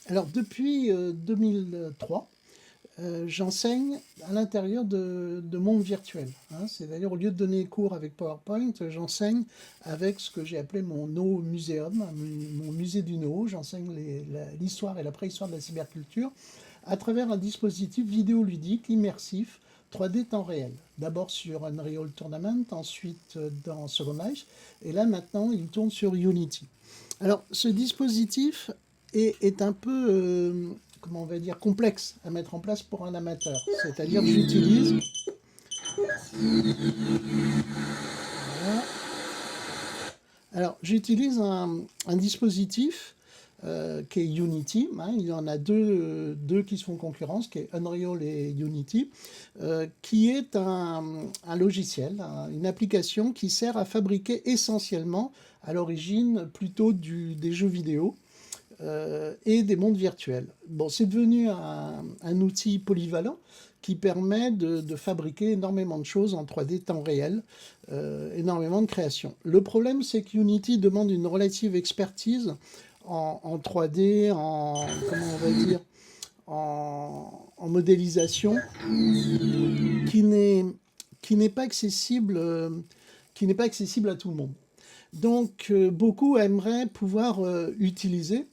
Alors, depuis 2003, j'enseigne à l'intérieur de mondes virtuels, hein. C'est-à-dire, au lieu de donner cours avec PowerPoint, j'enseigne avec ce que j'ai appelé mon No Museum, mon musée du No. J'enseigne l'histoire et la préhistoire de la cyberculture à travers un dispositif vidéoludique immersif 3D temps réel. D'abord sur Unreal Tournament, ensuite dans Second Life, et là maintenant il tourne sur Unity. Alors ce dispositif est un peu, comment on va dire, complexe à mettre en place pour un amateur. C'est-à-dire que voilà. Alors j'utilise un dispositif qui est Unity, hein. Il y en a deux qui se font concurrence, qui est Unreal et Unity, qui est un logiciel, une application qui sert à fabriquer essentiellement, à l'origine, plutôt des jeux vidéo et des mondes virtuels. Bon, c'est devenu un outil polyvalent qui permet de fabriquer énormément de choses en 3D temps réel, énormément de création. Le problème, c'est que Unity demande une relative expertise en 3D, comment on va dire, en modélisation, qui n'est qui n'est pas accessible, qui n'est pas accessible à tout le monde. Donc, beaucoup aimeraient pouvoir utiliser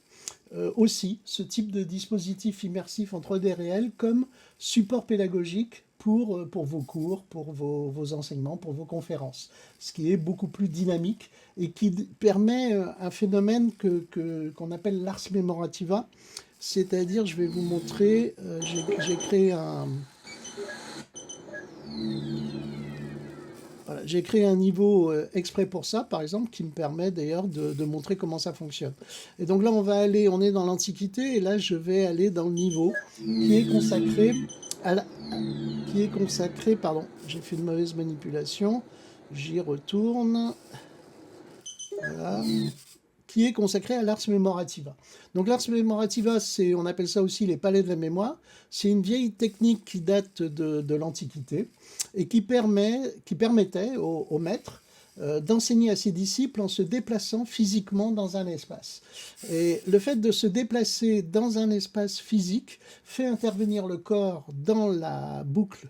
aussi ce type de dispositif immersif en 3D réel comme support pédagogique pour vos cours, pour vos enseignements, pour vos conférences, ce qui est beaucoup plus dynamique et qui permet un phénomène qu'on appelle l'ars memorativa, c'est-à-dire, je vais vous montrer, j'ai créé voilà, j'ai créé un niveau exprès pour ça, par exemple, qui me permet d'ailleurs de montrer comment ça fonctionne. Et donc là, on est dans l'Antiquité, et là, je vais aller dans le niveau qui est consacré à la, qui est consacré, pardon, j'ai fait une mauvaise manipulation, j'y retourne, voilà, qui est consacré à l'ars memorativa. Donc l'ars memorativa, on appelle ça aussi les palais de la mémoire. C'est une vieille technique qui date de l'Antiquité et qui permettait aux maîtres d'enseigner à ses disciples en se déplaçant physiquement dans un espace. Et le fait de se déplacer dans un espace physique fait intervenir le corps dans la boucle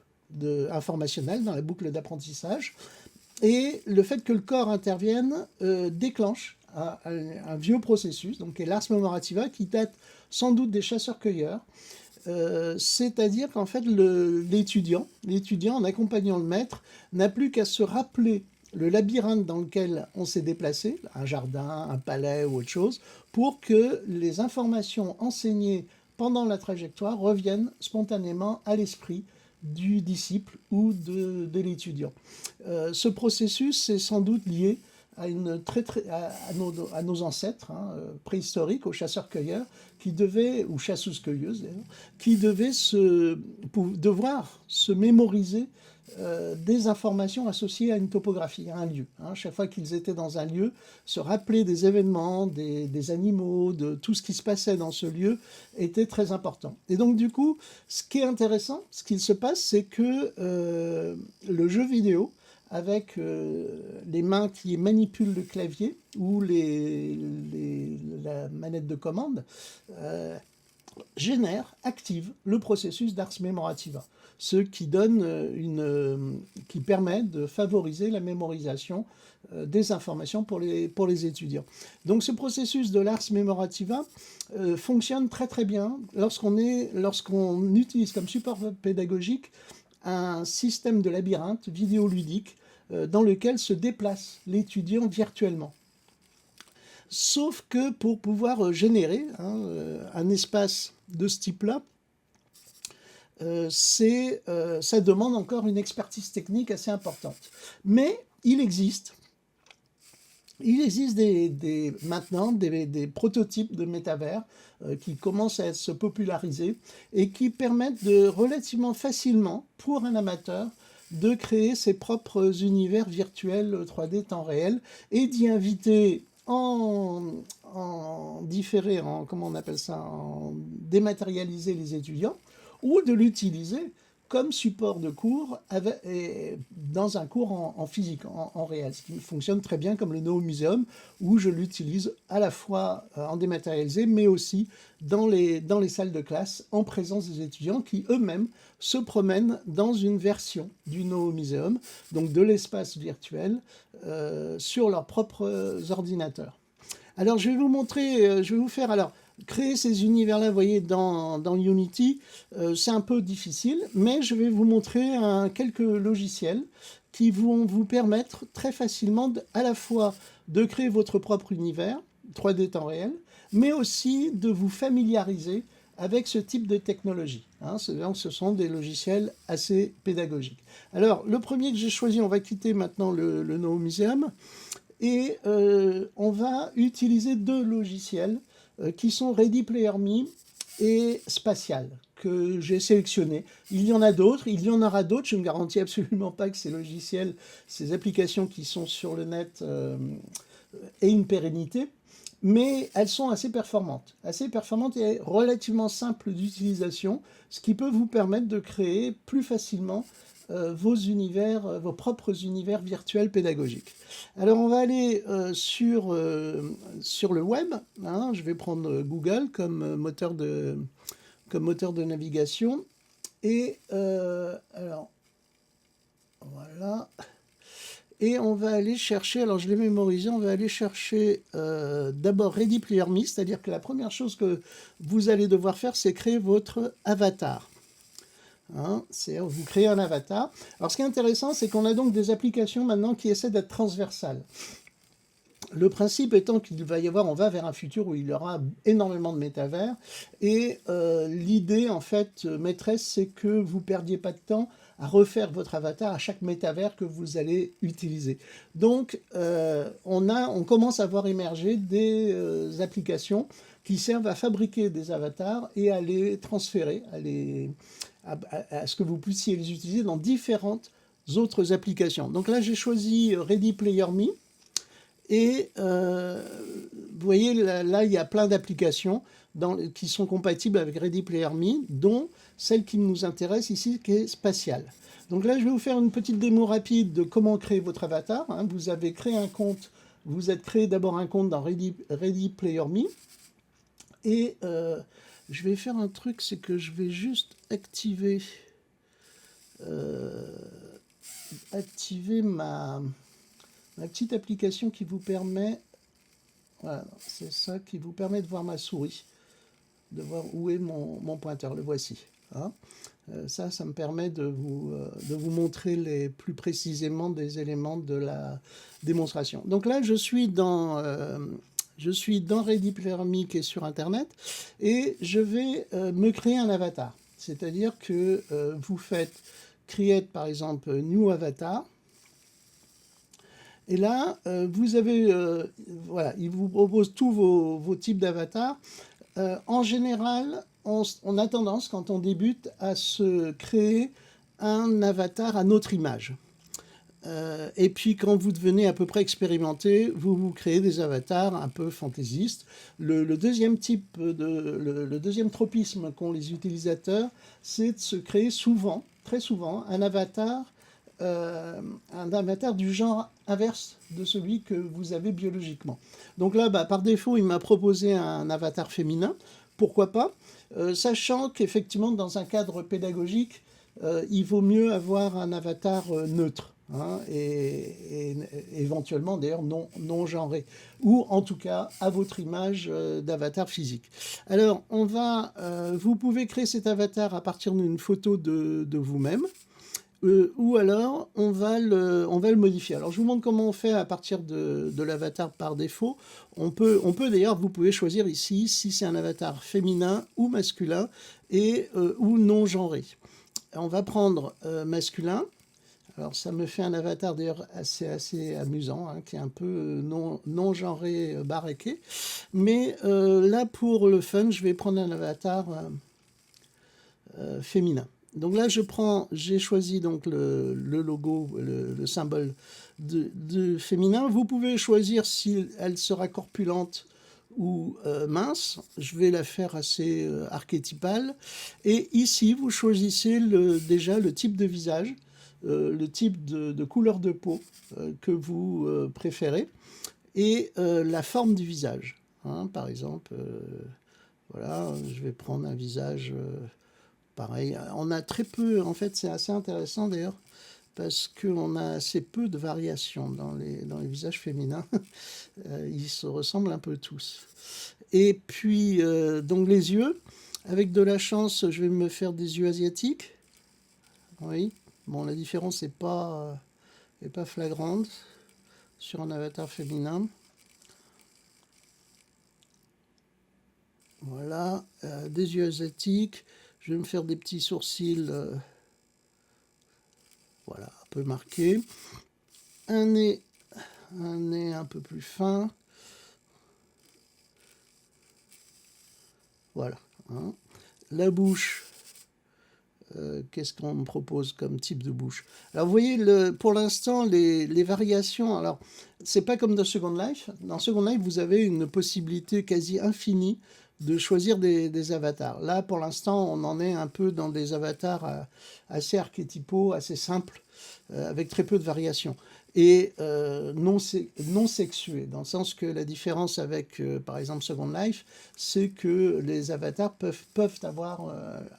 informationnelle, dans la boucle d'apprentissage, et le fait que le corps intervienne déclenche un vieux processus, donc qui est l'ars memorativa, qui date sans doute des chasseurs-cueilleurs. C'est-à-dire qu'en fait, l'étudiant, en accompagnant le maître, n'a plus qu'à se rappeler le labyrinthe dans lequel on s'est déplacé, un jardin, un palais ou autre chose, pour que les informations enseignées pendant la trajectoire reviennent spontanément à l'esprit du disciple ou de l'étudiant. Ce processus est sans doute lié à nos ancêtres, hein, préhistoriques, aux chasseurs-cueilleurs, ou chasseuses-cueilleuses d'ailleurs, qui devaient devoir se mémoriser des informations associées à une topographie, à un lieu, hein. Chaque fois qu'ils étaient dans un lieu, se rappeler des événements, des animaux, de tout ce qui se passait dans ce lieu était très important. Et donc du coup, ce qui est intéressant, ce qu'il se passe, c'est que le jeu vidéo, avec les mains qui manipulent le clavier ou la manette de commande, active le processus d'ars memorativa, ce qui qui permet de favoriser la mémorisation des informations pour les étudiants. Donc ce processus de l'ars memorativa fonctionne très très bien lorsqu'on utilise comme support pédagogique un système de labyrinthe vidéoludique dans lequel se déplace l'étudiant virtuellement. Sauf que pour pouvoir générer un espace de ce type-là, ça demande encore une expertise technique assez importante. Mais il existe maintenant des prototypes de métavers qui commencent à se populariser et qui permettent de relativement facilement, pour un amateur, de créer ses propres univers virtuels 3D temps réel et d'y inviter en différé, comment on appelle ça, en dématérialiser les étudiants, ou de l'utiliser comme support de cours dans un cours en physique, en réel, ce qui fonctionne très bien comme le No Museum, où je l'utilise à la fois en dématérialisé, mais aussi dans les salles de classe, en présence des étudiants qui eux-mêmes se promènent dans une version du No Museum, donc de l'espace virtuel, sur leurs propres ordinateurs. Alors je vais vous montrer, je vais vous faire alors créer ces univers-là, vous voyez, dans Unity, c'est un peu difficile, mais je vais vous montrer quelques logiciels qui vont vous permettre très facilement à la fois de créer votre propre univers, 3D temps réel, mais aussi de vous familiariser avec ce type de technologie. Hein. Donc ce sont des logiciels assez pédagogiques. Alors le premier que j'ai choisi, on va quitter maintenant le No Museum, et on va utiliser deux logiciels qui sont Ready Player Me et Spatial, que j'ai sélectionnés. Il y en a d'autres, il y en aura d'autres, je ne garantis absolument pas que ces logiciels, ces applications qui sont sur le net aient une pérennité, mais elles sont assez performantes et relativement simples d'utilisation, ce qui peut vous permettre de créer plus facilement vos univers, vos propres univers virtuels pédagogiques. Alors on va aller sur le web, hein, je vais prendre Google comme moteur de navigation, et alors voilà, et on va aller chercher, alors je l'ai mémorisé, on va aller chercher d'abord Ready Player Me, c'est-à-dire que la première chose que vous allez devoir faire, c'est créer votre avatar. Hein, vous créez un avatar. Alors ce qui est intéressant, c'est qu'on a donc des applications maintenant qui essaient d'être transversales. Le principe étant qu'il va y avoir, on va vers un futur où il y aura énormément de métavers, et l'idée en fait maîtresse, c'est que vous perdiez pas de temps à refaire votre avatar à chaque métavers que vous allez utiliser. Donc on commence à voir émerger des applications qui servent à fabriquer des avatars et à les transférer, à ce que vous puissiez les utiliser dans différentes autres applications. Donc là, j'ai choisi Ready Player Me. Et vous voyez, là, il y a plein d'applications qui sont compatibles avec Ready Player Me, dont celle qui nous intéresse ici, qui est Spatial. Donc là, je vais vous faire une petite démo rapide de comment créer votre avatar. Hein. Vous avez créé un compte, vous êtes créé d'abord un compte dans Ready Player Me. Et je vais faire un truc, c'est que je vais juste activer ma petite application qui vous permet, voilà, c'est ça qui vous permet de voir ma souris, de voir où est mon pointeur, le voici. Hein. Ça me permet de vous montrer plus précisément des éléments de la démonstration. Donc là, je suis dans Ready Player Me qui est sur Internet, et je vais me créer un avatar. C'est-à-dire que vous faites Create, par exemple, New Avatar. Et là, vous avez, voilà, il vous propose tous vos types d'avatars. En général, on a tendance, quand on débute, à se créer un avatar à notre image. Et puis, quand vous devenez à peu près expérimenté, vous créez des avatars un peu fantaisistes. Le deuxième deuxième tropisme qu'ont les utilisateurs, c'est de se créer souvent, très souvent, un avatar du genre inverse de celui que vous avez biologiquement. Donc là, par défaut, il m'a proposé un avatar féminin. Pourquoi pas, sachant qu'effectivement, dans un cadre pédagogique, il vaut mieux avoir un avatar neutre. Hein, et éventuellement d'ailleurs non genré, ou en tout cas à votre image d'avatar physique. Alors vous pouvez créer cet avatar à partir d'une photo de vous-même, ou alors on va le modifier. Alors je vous montre comment on fait à partir de l'avatar par défaut. On peut d'ailleurs, vous pouvez choisir ici si c'est un avatar féminin ou masculin, et ou non genré. On va prendre masculin. Alors ça me fait un avatar d'ailleurs assez amusant, hein, qui est un peu non genré, baraqué. Mais là, pour le fun, je vais prendre un avatar féminin. Donc là, j'ai choisi donc le logo, le symbole de féminin. Vous pouvez choisir si elle sera corpulente ou mince. Je vais la faire assez archétypale. Et ici, vous choisissez déjà le type de visage, le type de couleur de peau que vous préférez et la forme du visage. Hein, par exemple, voilà, je vais prendre un visage pareil. On a très peu, en fait, c'est assez intéressant d'ailleurs, parce qu'on a assez peu de variations dans les visages féminins. Ils se ressemblent un peu tous. Et puis, donc les yeux, avec de la chance, je vais me faire des yeux asiatiques. Oui, bon, la différence n'est pas flagrante sur un avatar féminin. Voilà, des yeux asiatiques. Je vais me faire des petits sourcils, voilà, un peu marqués. Un nez un peu plus fin. Voilà. Hein. La bouche, qu'est-ce qu'on me propose comme type de bouche? Alors vous voyez, pour l'instant, les variations, alors c'est pas comme dans Second Life. Dans Second Life, vous avez une possibilité quasi infinie de choisir des avatars. Là, pour l'instant, on en est un peu dans des avatars assez archétypaux, assez simples, avec très peu de variations. Et non sexués, dans le sens que la différence avec, par exemple, Second Life, c'est que les avatars peuvent avoir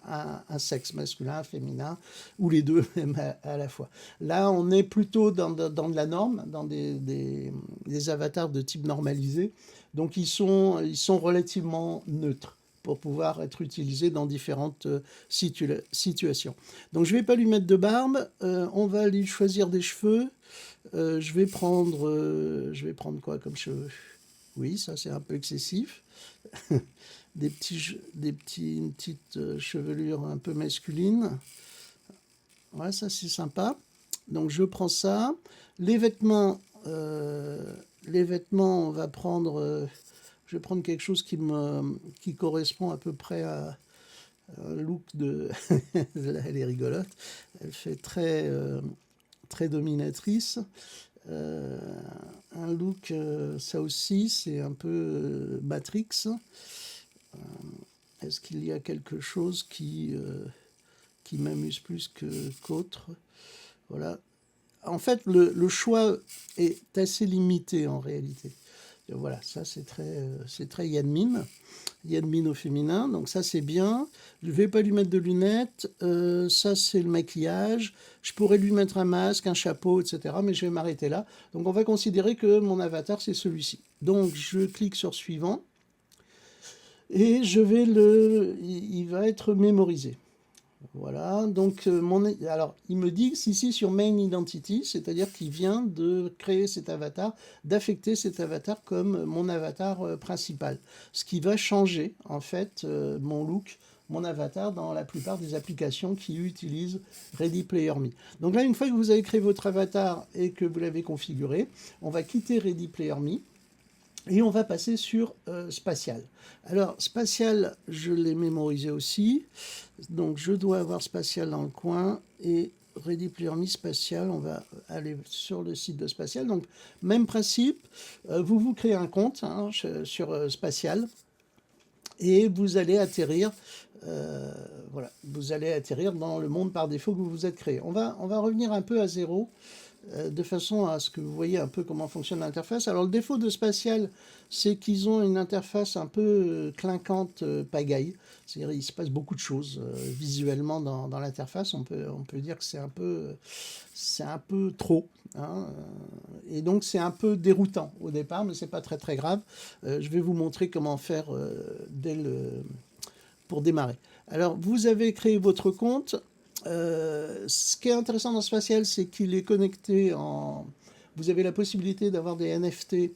un sexe masculin, féminin, ou les deux même à la fois. Là, on est plutôt dans de la norme, dans des avatars de type normalisé, donc ils sont relativement neutres pour pouvoir être utilisés dans différentes situations. Donc je ne vais pas lui mettre de barbe, on va lui choisir des cheveux. Je vais prendre quoi comme cheveux? Oui, ça c'est un peu excessif. Une petite chevelure un peu masculine. Ouais, ça c'est sympa. Donc je prends ça. Les vêtements, on va prendre... je vais prendre quelque chose qui correspond à peu près à un look de... Elle est rigolote. Elle fait très dominatrice. Un look, ça aussi, c'est un peu Matrix. Est-ce qu'il y a quelque chose qui m'amuse plus qu'autre? Voilà. En fait, le choix est assez limité en réalité. Et voilà, ça c'est très Yanmin. Yanmin au féminin, donc ça c'est bien. Je ne vais pas lui mettre de lunettes. Ça c'est le maquillage. Je pourrais lui mettre un masque, un chapeau, etc. Mais je vais m'arrêter là. Donc on va considérer que mon avatar c'est celui-ci. Donc je clique sur suivant. Et il va être mémorisé. Voilà, donc alors il me dit ici sur Main Identity, c'est-à-dire qu'il vient de créer cet avatar, d'affecter cet avatar comme mon avatar principal. Ce qui va changer en fait mon look, mon avatar dans la plupart des applications qui utilisent Ready Player Me. Donc là, une fois que vous avez créé votre avatar et que vous l'avez configuré, on va quitter Ready Player Me. Et on va passer sur spatial. Alors, spatial, je l'ai mémorisé aussi. Donc, je dois avoir spatial dans le coin. Et Ready Player Me spatial, on va aller sur le site de spatial. Donc, même principe. Vous créez un compte sur spatial. Et vous allez atterrir, voilà, vous allez atterrir dans le monde par défaut que vous vous êtes créé. On va revenir un peu à zéro, de façon à ce que vous voyez un peu comment fonctionne l'interface. Alors le défaut de Spatial, c'est qu'ils ont une interface un peu clinquante, pagaille. C'est-à-dire il se passe beaucoup de choses visuellement dans l'interface. On peut dire que c'est un peu trop. Hein, et donc c'est un peu déroutant au départ, mais c'est pas très grave. Je vais vous montrer comment faire pour démarrer. Alors vous avez créé votre compte. Ce qui est intéressant dans Spatial, c'est qu'il est connecté en... Vous avez la possibilité d'avoir des NFT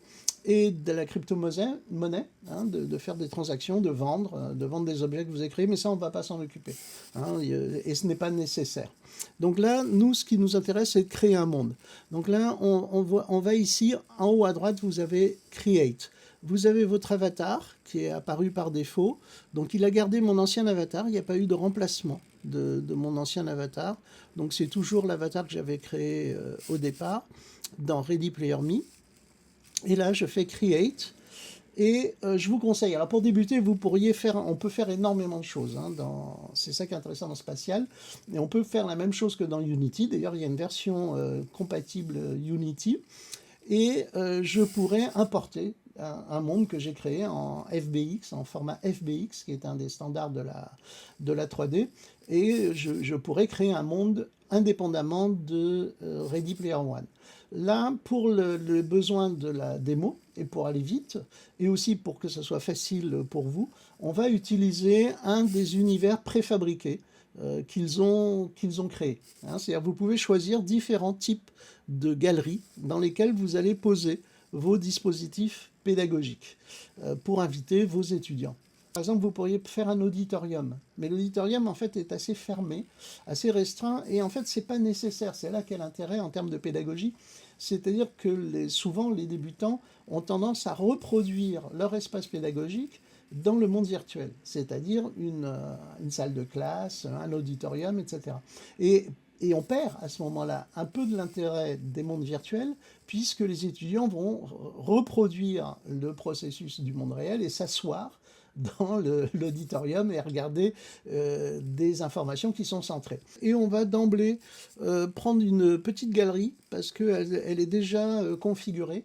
et de la crypto-monnaie, hein, de faire des transactions, de vendre des objets que vous avez créés, mais ça, on ne va pas s'en occuper. Hein, et ce n'est pas nécessaire. Donc là, nous, ce qui nous intéresse, c'est de créer un monde. Donc là, on va ici, en haut à droite, vous avez Create. Vous avez votre avatar qui est apparu par défaut. Donc il a gardé mon ancien avatar, il n'y a pas eu de remplacement de mon ancien avatar. Donc c'est toujours l'avatar que j'avais créé au départ dans Ready Player Me. Et là je fais Create Et je vous conseille, alors pour débuter, on peut faire énormément de choses, hein, c'est ça qui est intéressant dans Spatial, et on peut faire la même chose que dans Unity. D'ailleurs, il y a une version compatible Unity, et je pourrais importer un monde que j'ai créé en FBX, en format FBX, qui est un des standards de la 3D, et je pourrais créer un monde indépendamment de Ready Player One. Là, pour le besoin de la démo, et pour aller vite, et aussi pour que ce soit facile pour vous, on va utiliser un des univers préfabriqués qu'ils ont créés. Hein, c'est-à-dire vous pouvez choisir différents types de galeries dans lesquelles vous allez poser vos dispositifs pédagogiques pour inviter vos étudiants. Par exemple, vous pourriez faire un auditorium, mais l'auditorium en fait est assez fermé, assez restreint, et en fait c'est pas nécessaire. C'est là qu'est l'intérêt en termes de pédagogie, c'est-à-dire que souvent les débutants ont tendance à reproduire leur espace pédagogique dans le monde virtuel, c'est-à-dire une salle de classe, un auditorium, etc. Et on perd à ce moment-là un peu de l'intérêt des mondes virtuels, puisque les étudiants vont reproduire le processus du monde réel et s'asseoir dans l'auditorium et regarder des informations qui sont centrées. Et on va d'emblée prendre une petite galerie, parce qu'elle est déjà configurée.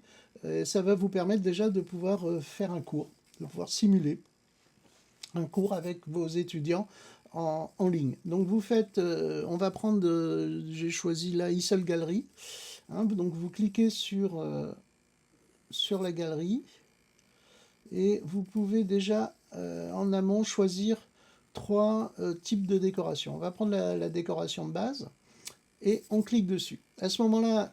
Ça va vous permettre déjà de pouvoir faire un cours, de pouvoir simuler un cours avec vos étudiants en ligne. Donc vous faites, on va prendre, j'ai choisi la eSL Gallery, hein, donc vous cliquez sur la galerie, et vous pouvez déjà en amont choisir 3 types de décoration. On va prendre la décoration de base, et on clique dessus. À ce moment-là,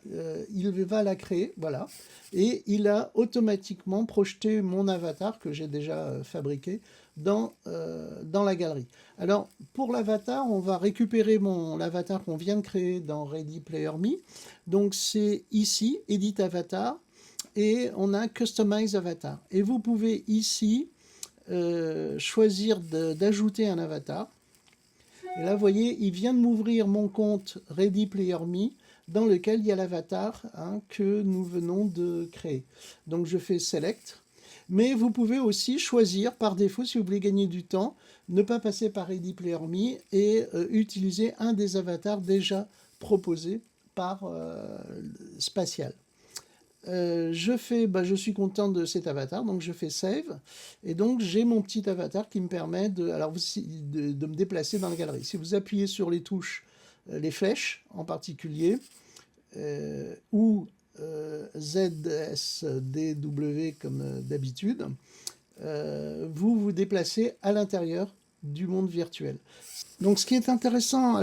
il va la créer, voilà, et il a automatiquement projeté mon avatar que j'ai déjà fabriqué dans la galerie. Alors, pour l'avatar, on va récupérer l'avatar qu'on vient de créer dans Ready Player Me. Donc, c'est ici, Edit Avatar, et on a Customize Avatar. Et vous pouvez ici choisir d'ajouter un avatar. Et là, vous voyez, il vient de m'ouvrir mon compte Ready Player Me, dans lequel il y a l'avatar que nous venons de créer. Donc je fais Select. Mais vous pouvez aussi choisir, par défaut, si vous voulez gagner du temps, ne pas passer par Ready Player Me et utiliser un des avatars déjà proposés par Spatial. Je suis content de cet avatar, donc je fais Save, et donc j'ai mon petit avatar qui me permet de me déplacer dans la galerie. Si vous appuyez sur les touches, les flèches en particulier, ou ZSDW comme d'habitude, vous vous déplacez à l'intérieur du monde virtuel. Donc ce qui est intéressant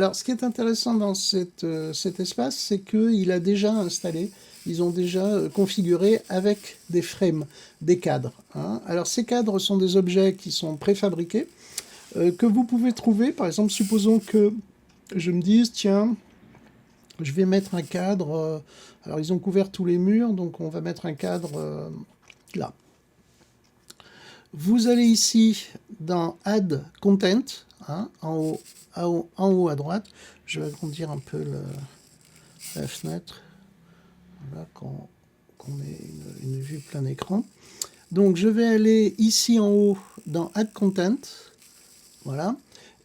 dans cet espace, c'est qu'il a déjà installé, ils ont déjà configuré avec des frames, des cadres. Hein. Alors ces cadres sont des objets qui sont préfabriqués, que vous pouvez trouver, par exemple, supposons que je me dise, tiens, je vais mettre un cadre, alors ils ont couvert tous les murs, donc on va mettre un cadre là. Vous allez ici dans Add Content, hein, en haut à droite. Je vais agrandir un peu la fenêtre, voilà, qu'on ait une vue plein écran. Donc je vais aller ici en haut dans Add Content, voilà,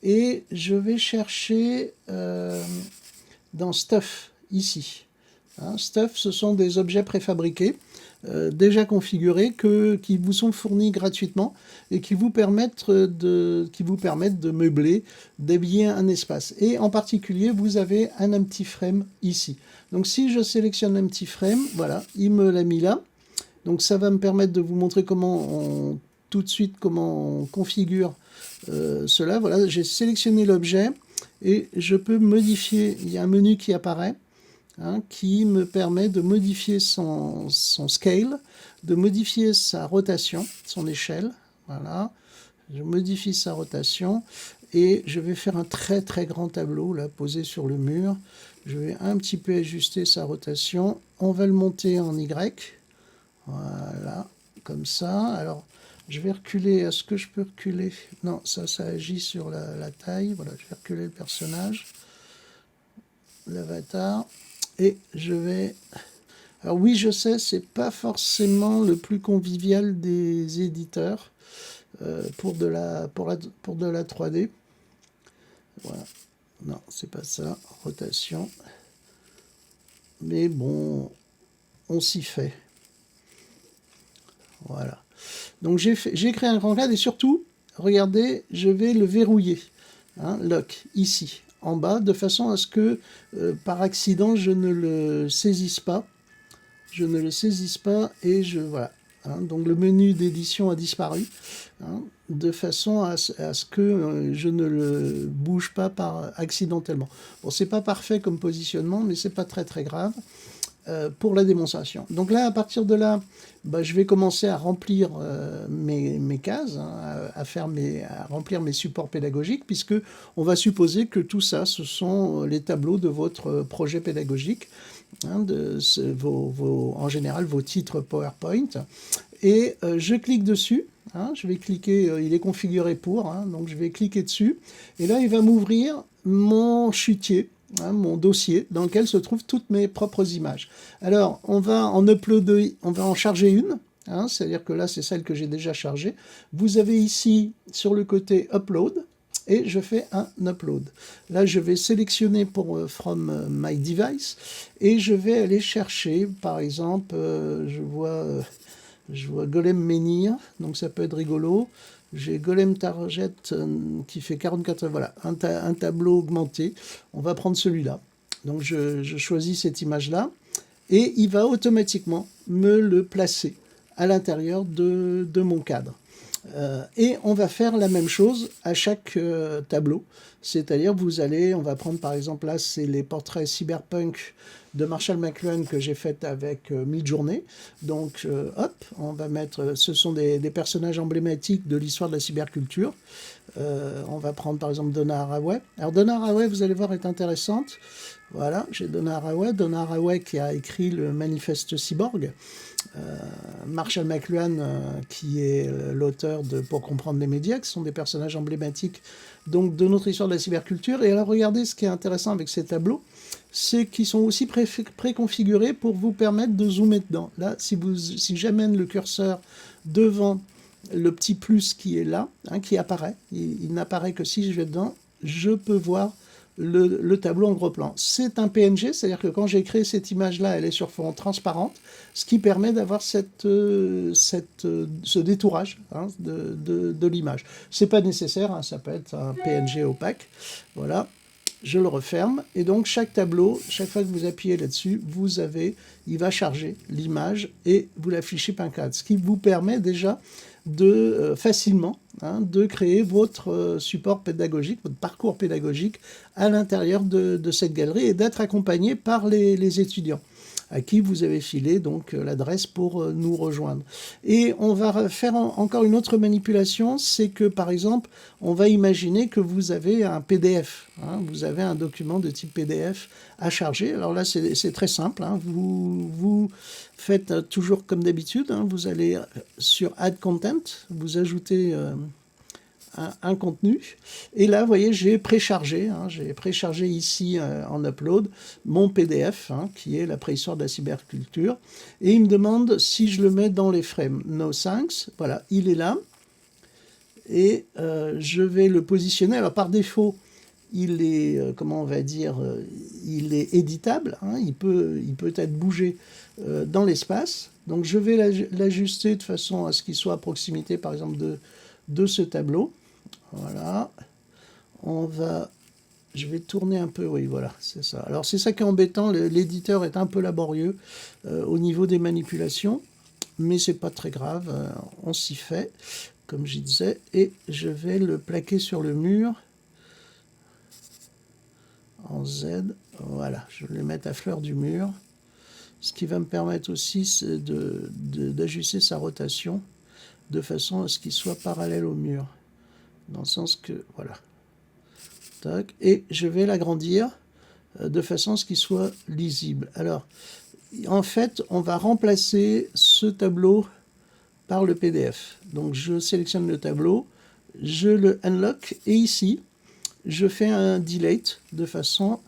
et je vais chercher dans Stuff, ici. Hein, Stuff, ce sont des objets préfabriqués, déjà configurés, qui vous sont fournis gratuitement et qui vous permettent de meubler, d'habiller un espace. Et en particulier, vous avez un empty frame ici. Donc si je sélectionne un empty frame, voilà, il me l'a mis là. Donc ça va me permettre de vous montrer tout de suite comment on configure cela. Voilà, j'ai sélectionné l'objet et je peux modifier. Il y a un menu qui apparaît. Hein, qui me permet de modifier son scale, de modifier sa rotation, son échelle. Voilà, je modifie sa rotation et je vais faire un très très grand tableau là posé sur le mur. Je vais un petit peu ajuster sa rotation. On va le monter en Y. Voilà, comme ça. Alors, je vais reculer. Est-ce que je peux reculer? Non, ça agit sur la taille. Voilà, je vais reculer le personnage, l'avatar. Et je vais Alors oui, je sais, c'est pas forcément le plus convivial des éditeurs pour de la 3D. Voilà. Non, c'est pas ça. Rotation. Mais bon, on s'y fait. Voilà. Donc j'ai créé un grand cadre et surtout, regardez, je vais le verrouiller. Hein, lock, ici, en bas, de façon à ce que par accident, je ne le saisisse pas. Je ne le saisisse pas et je... Voilà. Hein, donc le menu d'édition a disparu, hein, de façon à ce que je ne le bouge pas accidentellement. Bon, c'est pas parfait comme positionnement, mais c'est pas très très grave pour la démonstration. Donc là, à partir de là, bah, je vais commencer à remplir mes cases, hein, à remplir mes supports pédagogiques, puisque on va supposer que tout ça, ce sont les tableaux de votre projet pédagogique, hein, en général vos titres PowerPoint. Et je clique dessus. Hein, je vais cliquer, il est configuré pour, hein, donc je vais cliquer dessus. Et là, il va m'ouvrir mon chutier. Hein, mon dossier dans lequel se trouvent toutes mes propres images. Alors, on va en uploader, on va en charger une, hein, c'est-à-dire que là, c'est celle que j'ai déjà chargée. Vous avez ici, sur le côté Upload, et je fais un upload. Là, je vais sélectionner pour From My Device, et je vais aller chercher, par exemple, je vois Golem Menhir, donc ça peut être rigolo. J'ai Golem Target qui fait 44, voilà, un tableau augmenté. On va prendre celui-là. Donc je choisis cette image-là et il va automatiquement me le placer à l'intérieur de mon cadre. Et on va faire la même chose à chaque tableau. C'est-à-dire, on va prendre par exemple là, c'est les portraits cyberpunk de Marshall McLuhan que j'ai fait avec Midjourney. Donc, hop, on va mettre, ce sont des personnages emblématiques de l'histoire de la cyberculture. On va prendre par exemple Donna Haraway. Alors Donna Haraway, vous allez voir, est intéressante. Voilà, j'ai Donna Haraway qui a écrit le Manifeste Cyborg. Marshall McLuhan, qui est l'auteur de Pour comprendre les médias, qui sont des personnages emblématiques donc, de notre histoire de la cyberculture. Et alors regardez, ce qui est intéressant avec ces tableaux, c'est qu'ils sont aussi préconfigurés pour vous permettre de zoomer dedans. Là, si j'amène le curseur devant le petit plus qui est là, hein, qui apparaît, il n'apparaît que si je vais dedans, je peux voir le tableau en gros plan. C'est un PNG, c'est-à-dire que quand j'ai créé cette image-là, elle est sur fond transparente, ce qui permet d'avoir ce détourage, hein, de l'image. C'est pas nécessaire, hein, ça peut être un PNG opaque. Voilà, je le referme. Et donc chaque tableau, chaque fois que vous appuyez là-dessus, il va charger l'image et vous l'affichez par cadre. Ce qui vous permet déjà de facilement, hein, de créer votre support pédagogique, votre parcours pédagogique à l'intérieur de cette galerie et d'être accompagné par les étudiants à qui vous avez filé donc l'adresse pour nous rejoindre. Et on va faire encore une autre manipulation, c'est que par exemple, on va imaginer que vous avez un PDF, hein, vous avez un document de type PDF à charger. Alors là, c'est très simple, hein, vous faites toujours comme d'habitude, hein, vous allez sur Add Content, vous ajoutez un contenu. Et là, vous voyez, j'ai préchargé ici en upload mon PDF, hein, qui est la préhistoire de la cyberculture. Et il me demande si je le mets dans les frames. No thanks. Voilà, il est là. Et je vais le positionner. Alors, par défaut, il est, comment on va dire, il est éditable. Hein, il peut être bougé dans l'espace. Donc, je vais l'ajuster de façon à ce qu'il soit à proximité, par exemple, de ce tableau. Voilà, je vais tourner un peu, oui, voilà, c'est ça. Alors c'est ça qui est embêtant, l'éditeur est un peu laborieux au niveau des manipulations, mais c'est pas très grave, on s'y fait, comme je disais, et je vais le plaquer sur le mur en Z, voilà, je vais le mettre à fleur du mur, ce qui va me permettre aussi d'ajuster sa rotation de façon à ce qu'il soit parallèle au mur. Dans le sens que, voilà. Tac, et je vais l'agrandir de façon à ce qu'il soit lisible. Alors, en fait, on va remplacer ce tableau par le PDF. Donc, je sélectionne le tableau, je le unlock, et ici, je fais un delete de façon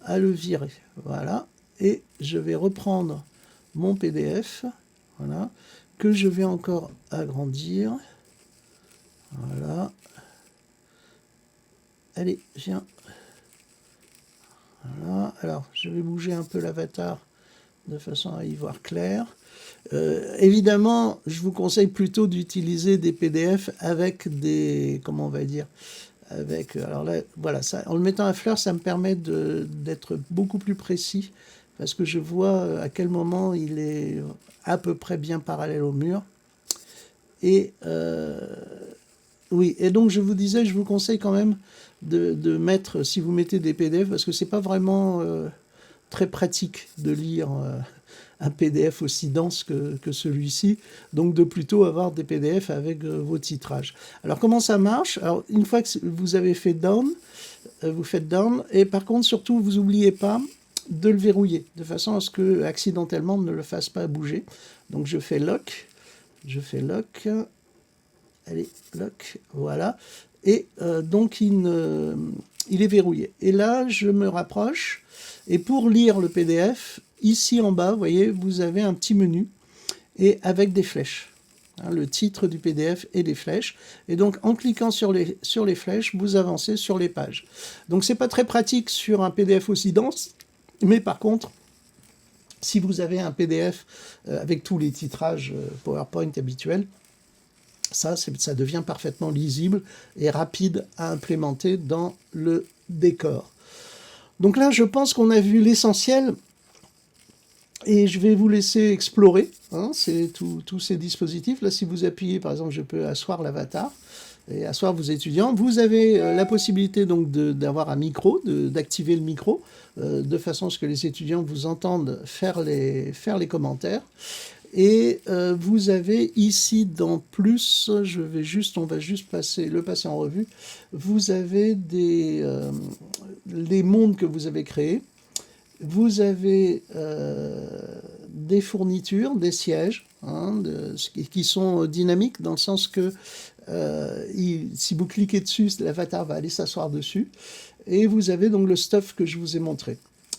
à le virer. Voilà, et je vais reprendre mon PDF, voilà, que je vais encore agrandir. Voilà. Allez, viens. Voilà. Alors, je vais bouger un peu l'avatar de façon à y voir clair. Évidemment, je vous conseille plutôt d'utiliser des PDF avec des, comment on va dire, avec, alors là, voilà, ça, en le mettant à fleur, ça me permet d'être beaucoup plus précis, parce que je vois à quel moment il est à peu près bien parallèle au mur. Et oui, et donc je vous disais, je vous conseille quand même de mettre, si vous mettez des PDF, parce que c'est pas vraiment très pratique de lire un PDF aussi dense que celui-ci, donc de plutôt avoir des PDF avec vos titrages. Alors comment ça marche? Alors une fois que vous avez fait down, vous faites down, et par contre surtout vous n'oubliez pas de le verrouiller, de façon à ce que accidentellement ne le fasse pas bouger. Donc je fais lock, allez, lock, voilà, et donc il est verrouillé. Et là je me rapproche, et pour lire le PDF, ici en bas, vous voyez, vous avez un petit menu, et avec des flèches. Le titre du PDF et des flèches. Et donc, en cliquant sur les flèches, vous avancez sur les pages. Donc, c'est pas très pratique sur un PDF aussi dense, mais par contre, si vous avez un PDF avec tous les titrages PowerPoint habituels, ça devient parfaitement lisible et rapide à implémenter dans le décor. Donc là, je pense qu'on a vu l'essentiel. Et je vais vous laisser explorer c'est tous ces dispositifs. Là, si vous appuyez, par exemple, je peux asseoir l'avatar et asseoir vos étudiants. Vous avez la possibilité donc d'avoir un micro, d'activer le micro, de façon à ce que les étudiants vous entendent faire les commentaires. Et vous avez ici dans plus, on va juste le passer en revue. Vous avez les mondes que vous avez créés. Vous avez des fournitures, des sièges, qui sont dynamiques dans le sens que si vous cliquez dessus, l'avatar va aller s'asseoir dessus. Et vous avez donc le stuff que je vous ai montré.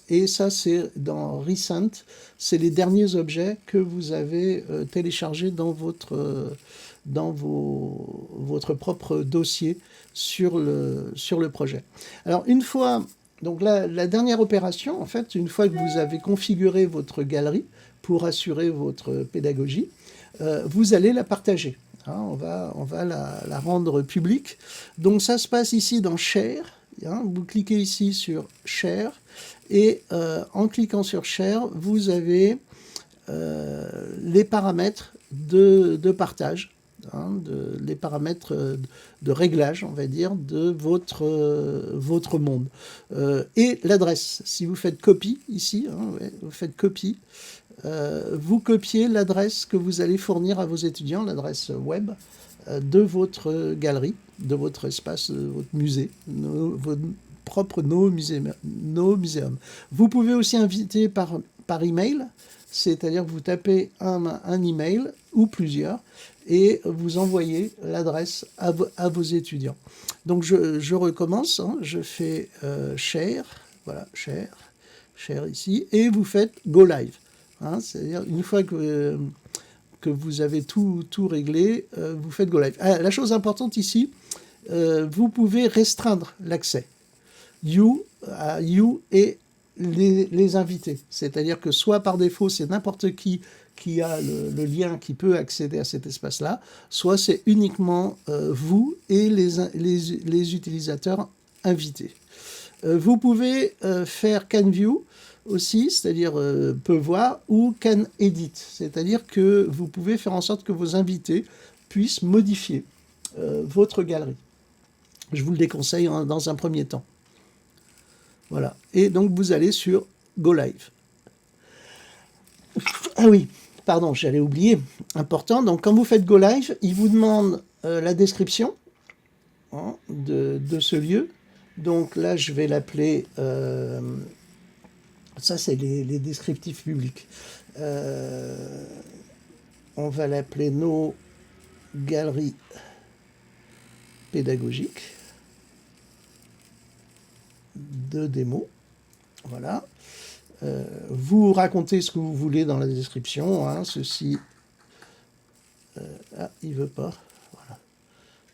Et ça, c'est dans Recent, c'est les derniers objets que vous avez téléchargés dans votre propre dossier sur le projet. Alors, une fois... Donc la dernière opération, en fait, une fois que vous avez configuré votre galerie pour assurer votre pédagogie, vous allez la partager. On va la rendre publique. Donc ça se passe ici dans Share. Vous cliquez ici sur Share et en cliquant sur Share, vous avez les paramètres de partage. Les paramètres de réglage, on va dire, de votre monde. Et l'adresse. Si vous faites copie ici, vous faites copie, vous copiez l'adresse que vous allez fournir à vos étudiants, l'adresse web de votre galerie, de votre espace, de votre musée, votre propre No Museum. Vous pouvez aussi inviter par email, c'est-à-dire que vous tapez un email ou plusieurs et vous envoyez l'adresse à vos étudiants. Donc je recommence, je fais share, voilà, share ici, et vous faites go live. C'est-à-dire une fois que vous avez tout réglé, vous faites go live. La chose importante ici, vous pouvez restreindre l'accès. You et les invités. C'est-à-dire que soit par défaut, c'est n'importe qui a le lien qui peut accéder à cet espace-là, soit c'est uniquement vous et les utilisateurs invités. Vous pouvez faire Can View aussi, c'est-à-dire peut voir, ou Can Edit, c'est-à-dire que vous pouvez faire en sorte que vos invités puissent modifier votre galerie. Je vous le déconseille dans un premier temps. Voilà. Et donc, vous allez sur Go Live. Ah oui, pardon, j'allais oublier. Important. Donc, quand vous faites Go Live, il vous demande la description de ce lieu. Donc là, je vais l'appeler... ça, c'est les descriptifs publics. On va l'appeler nos galeries pédagogiques de démo. Voilà. Vous racontez ce que vous voulez dans la description. Hein, ceci... ah, il veut pas. Voilà.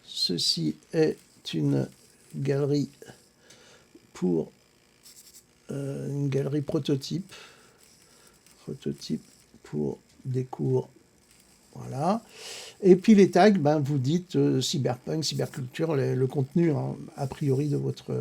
Ceci est une galerie pour une galerie prototype pour des cours, voilà. Et puis les tags, ben, vous dites cyberpunk, cyberculture, le contenu hein, a priori de votre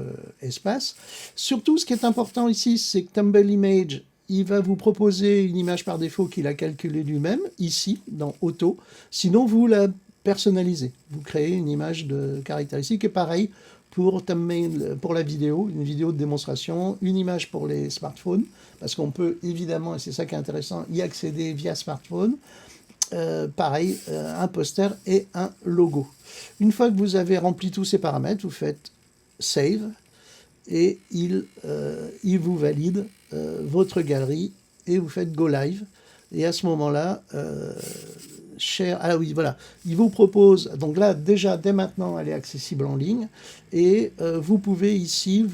espace. Surtout, ce qui est important ici, c'est que Tumble Image, il va vous proposer une image par défaut qu'il a calculée lui-même, ici, dans Auto. Sinon, vous la personnalisez. Vous créez une image de caractéristique. Et pareil, pour Thumbnail, pour la vidéo, une vidéo de démonstration, une image pour les smartphones, parce qu'on peut évidemment, et c'est ça qui est intéressant, y accéder via smartphone. Pareil, un poster et un logo. Une fois que vous avez rempli tous ces paramètres, vous faites Save et il vous valide votre galerie et vous faites Go Live. Et à ce moment-là, ah oui, voilà, il vous propose, donc là déjà dès maintenant elle est accessible en ligne et vous pouvez ici,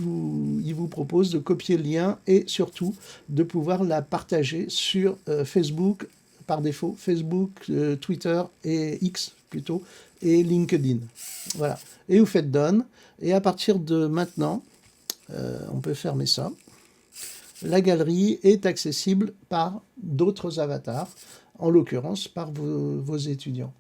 il vous propose de copier le lien et surtout de pouvoir la partager sur Facebook par défaut, Facebook, Twitter et X plutôt, et LinkedIn. Voilà, et vous faites Done et à partir de maintenant, on peut fermer ça. La galerie est accessible par d'autres avatars, en l'occurrence par vos étudiants.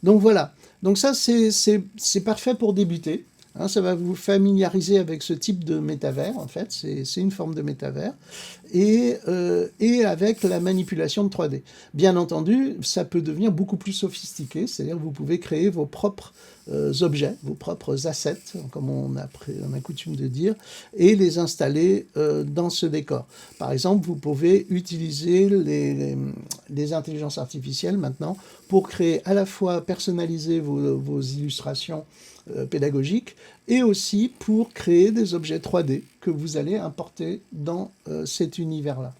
Donc voilà, donc ça c'est parfait pour débuter. Hein, ça va vous familiariser avec ce type de métavers, en fait, c'est une forme de métavers, et avec la manipulation de 3D. Bien entendu, ça peut devenir beaucoup plus sophistiqué, c'est-à-dire que vous pouvez créer vos propres objets, vos propres assets, comme on a coutume de dire, et les installer dans ce décor. Par exemple, vous pouvez utiliser les intelligences artificielles maintenant pour créer à la fois personnaliser vos illustrations pédagogiques et aussi pour créer des objets 3D que vous allez importer dans cet univers-là.